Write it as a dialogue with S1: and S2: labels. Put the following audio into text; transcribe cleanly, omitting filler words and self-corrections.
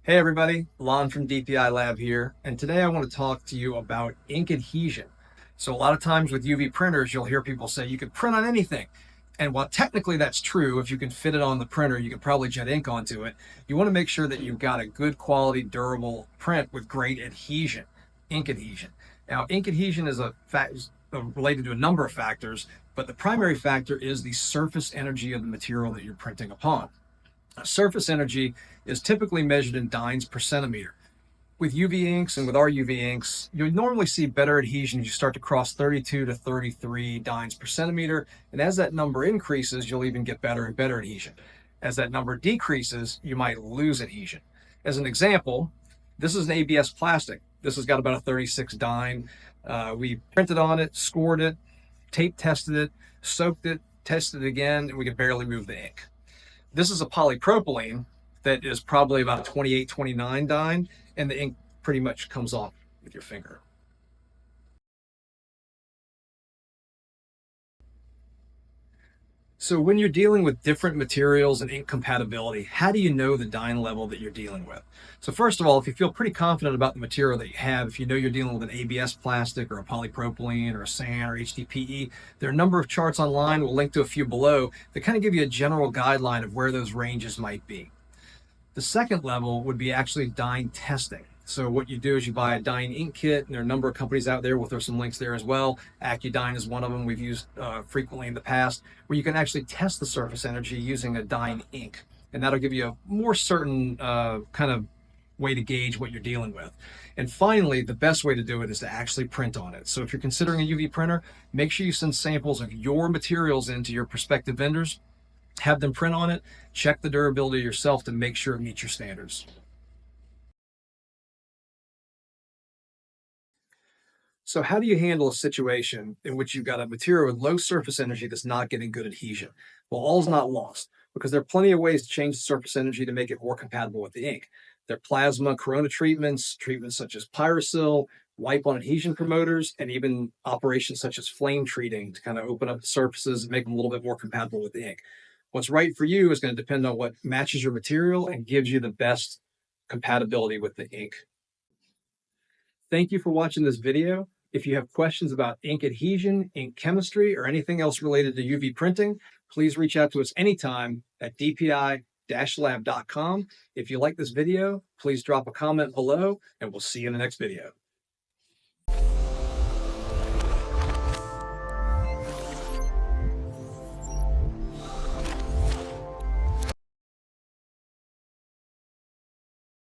S1: Hey everybody, Lon from DPI Lab here, and today I want to talk to you about ink adhesion. So a lot of times with UV printers, you'll hear people say you can print on anything. And while technically that's true, if you can fit it on the printer, you can probably jet ink onto it. You want to make sure that you've got a good quality, durable print with great adhesion, ink adhesion. Now, ink adhesion is related to a number of factors, but the primary factor is the surface energy of the material that you're printing upon. Surface energy is typically measured in dynes per centimeter. With UV inks and with our UV inks, you'll normally see better adhesion as you start to cross 32 to 33 dynes per centimeter. And as that number increases, you'll even get better and better adhesion. As that number decreases, you might lose adhesion. As an example, this is an ABS plastic. This has got about a 36 dyne. We printed on it, scored it, tape tested it, soaked it, tested it again, and we could barely move the ink. This is a polypropylene that is probably about 28, 29 dyne, and the ink pretty much comes off with your finger. So when you're dealing with different materials and ink compatibility, how do you know the dyne level that you're dealing with? So first of all, if you feel pretty confident about the material that you have, if you know you're dealing with an ABS plastic or a polypropylene or a SAN or HDPE, there are a number of charts online, we'll link to a few below, that kind of give you a general guideline of where those ranges might be. The second level would be actually dyne testing. So what you do is you buy a dyne ink kit, and there are a number of companies out there. We'll throw some links there as well. AccuDyne is one of them we've used frequently in the past, where you can actually test the surface energy using a dyne ink. And that'll give you a more certain kind of way to gauge what you're dealing with. And finally, the best way to do it is to actually print on it. So if you're considering a UV printer, make sure you send samples of your materials into your prospective vendors, have them print on it, check the durability yourself to make sure it meets your standards. So how do you handle a situation in which you've got a material with low surface energy that's not getting good adhesion? Well, all's not lost, because there are plenty of ways to change the surface energy to make it more compatible with the ink. There are plasma corona treatments, treatments such as pyrosil, wipe on adhesion promoters, and even operations such as flame treating to kind of open up the surfaces and make them a little bit more compatible with the ink. What's right for you is going to depend on what matches your material and gives you the best compatibility with the ink. Thank you for watching this video. If you have questions about ink adhesion, ink chemistry, or anything else related to UV printing, please reach out to us anytime at dpi-lab.com. If you like this video, please drop a comment below, and we'll see you in the next video.